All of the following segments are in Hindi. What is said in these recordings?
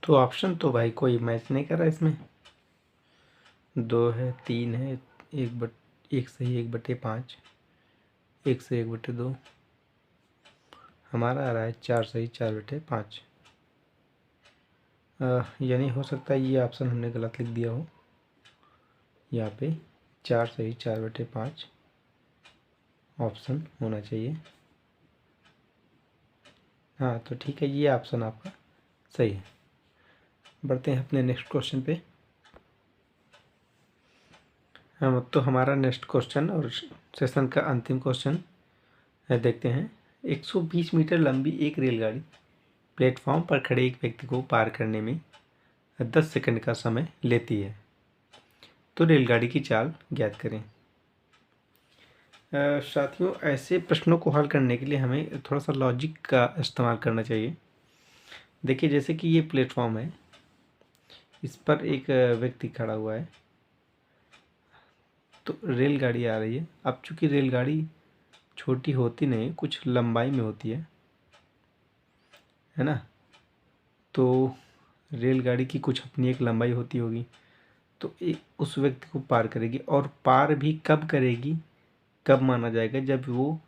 तो ऑप्शन तो भाई कोई मैच नहीं कर रहा इसमें। 2 है, 3 है, 1 सही 1/5, 1 से 1/2। हमारा आ रहा है 4 सही 4/5। यानी हो सकता है ये ऑप्शन हमने गलत लिख दिया हो। यहाँ पे 4 सही 4/5 ऑप्शन होना चाहिए। हाँ तो ठीक है, ये ऑप्शन आपका सही है। बढ़ते हैं अपने नेक्स्ट क्वेश्चन पे। हम तो हमारा नेक्स्ट क्वेश्चन और सेशन का अंतिम क्वेश्चन है, देखते हैं। 120 मीटर लंबी एक रेलगाड़ी प्लेटफॉर्म पर खड़े एक व्यक्ति को पार करने में 10 सेकंड का समय लेती है, तो रेलगाड़ी की चाल ज्ञात करें। साथियों, ऐसे प्रश्नों को हल करने के लिए हमें थोड़ा सा लॉजिक का इस्तेमाल करना चाहिए। देखिए, जैसे कि ये प्लेटफॉर्म है, इस पर एक व्यक्ति खड़ा हुआ है, तो रेलगाड़ी आ रही है। अब चूंकि रेलगाड़ी छोटी होती नहीं, कुछ लंबाई में होती है ना, तो रेलगाड़ी की कुछ अपनी एक लंबाई होती होगी, तो उस व्यक्ति को पार करेगी। और पार भी कब करेगी, कब माना जाएगा, जब वो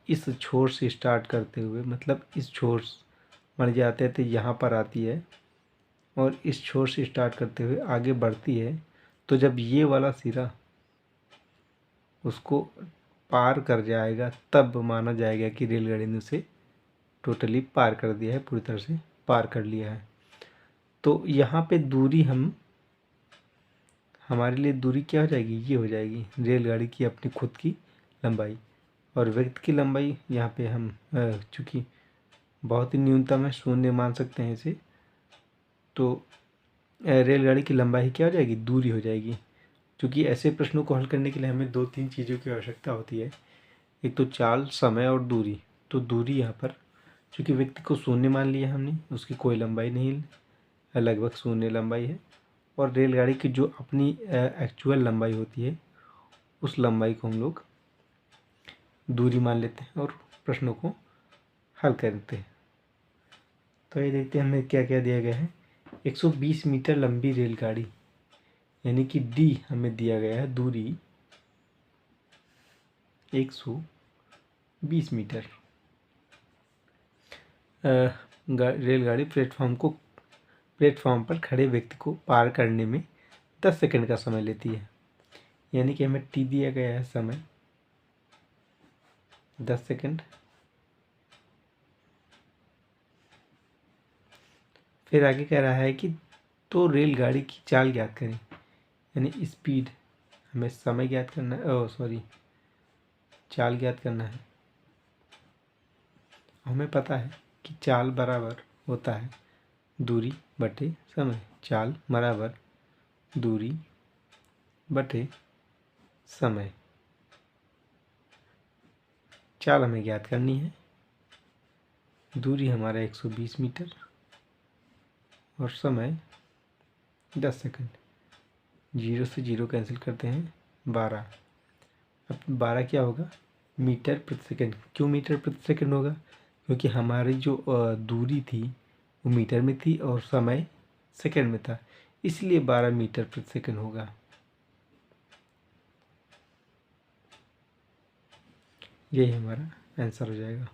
इस छोर से स्टार्ट करते हुए, मतलब इस छोर मान लीजिए आते आते यहाँ पर आती है और इस छोर से स्टार्ट करते हुए आगे बढ़ती है, तो जब ये वाला सिरा उसको पार कर जाएगा, तब माना जाएगा कि रेलगाड़ी ने उसे टोटली पार कर दिया है, पूरी तरह से पार कर लिया है। तो यहाँ पे दूरी हमारे लिए दूरी क्या हो जाएगी, ये हो जाएगी रेलगाड़ी की अपनी खुद की लंबाई। और व्यक्ति की लंबाई यहाँ पे हम चूँकि बहुत ही न्यूनतम है, 0 मान सकते हैं इसे, तो रेलगाड़ी की लंबाई क्या हो जाएगी, दूरी हो जाएगी। क्योंकि ऐसे प्रश्नों को हल करने के लिए हमें 2-3 चीज़ों की आवश्यकता होती है। एक तो चाल, समय और दूरी। तो दूरी यहाँ पर चूँकि व्यक्ति को 0 मान लिया हमने, उसकी कोई लंबाई नहीं, लगभग 0 लंबाई है। और रेलगाड़ी की जो अपनी एक्चुअल लंबाई होती है, उस लंबाई को हम लोग दूरी मान लेते हैं और प्रश्नों को हल करते हैं। तो ये देखते हैं हमें क्या क्या दिया गया है। 120 मीटर लंबी रेलगाड़ी, यानी कि डी हमें दिया गया है, दूरी 120 मीटर। रेलगाड़ी प्लेटफॉर्म पर खड़े व्यक्ति को पार करने में 10 सेकंड का समय लेती है, यानी कि हमें टी दिया गया है समय 10 सेकंड। फिर आगे कह रहा है कि तो रेलगाड़ी की चाल ज्ञात करें, यानी स्पीड, हमें समय ज्ञात करना है, चाल ज्ञात करना है। हमें पता है कि चाल बराबर होता है दूरी बटे समय। चाल बराबर दूरी बटे समय। चाल हमें ज्ञात करनी है, दूरी हमारा 120 मीटर और समय 10 सेकंड। 0 से 0 कैंसिल करते हैं, 12। अब 12 क्या होगा, मीटर प्रति सेकंड। क्यों मीटर प्रति सेकंड होगा, क्योंकि हमारी जो दूरी थी वो मीटर में थी और समय सेकंड में था, इसलिए 12 मीटर प्रति सेकंड होगा। यही हमारा आंसर हो जाएगा,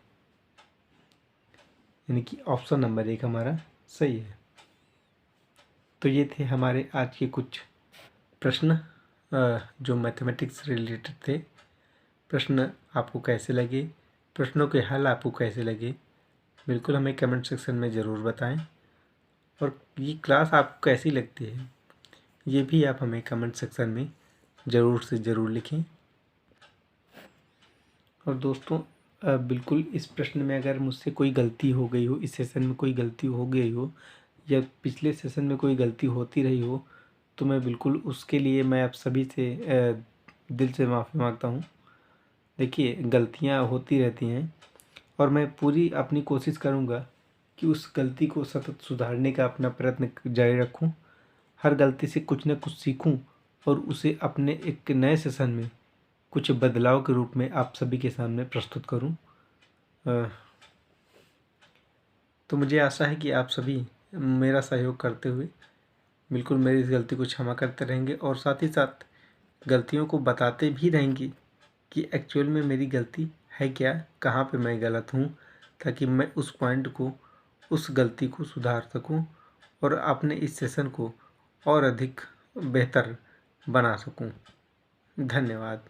यानी कि ऑप्शन नंबर 1 हमारा सही है। तो ये थे हमारे आज के कुछ प्रश्न जो मैथमेटिक्स से रिलेटेड थे। प्रश्न आपको कैसे लगे, प्रश्नों के हल आपको कैसे लगे, बिल्कुल हमें कमेंट सेक्शन में ज़रूर बताएं। और ये क्लास आपको कैसी लगती है, ये भी आप हमें कमेंट सेक्शन में ज़रूर से ज़रूर लिखें। और दोस्तों, बिल्कुल इस प्रश्न में अगर मुझसे कोई गलती हो गई हो, इस सेशन में कोई गलती हो गई हो, या पिछले सेशन में कोई गलती होती रही हो, तो मैं बिल्कुल उसके लिए मैं आप सभी से दिल से माफ़ी मांगता हूँ। देखिए, गलतियाँ होती रहती हैं और मैं पूरी अपनी कोशिश करूँगा कि उस गलती को सतत सुधारने का अपना प्रयत्न जारी रखूँ। हर गलती से कुछ न कुछ सीखूँ और उसे अपने एक नए सेशन में कुछ बदलाव के रूप में आप सभी के सामने प्रस्तुत करूँ। तो मुझे आशा है कि आप सभी मेरा सहयोग करते हुए बिल्कुल मेरी इस गलती को क्षमा करते रहेंगे और साथ ही साथ गलतियों को बताते भी रहेंगे कि एक्चुअल में मेरी गलती है क्या, कहाँ पे मैं गलत हूँ, ताकि मैं उस पॉइंट को, उस गलती को सुधार सकूँ और अपने इस सेशन को और अधिक बेहतर बना सकूँ। धन्यवाद।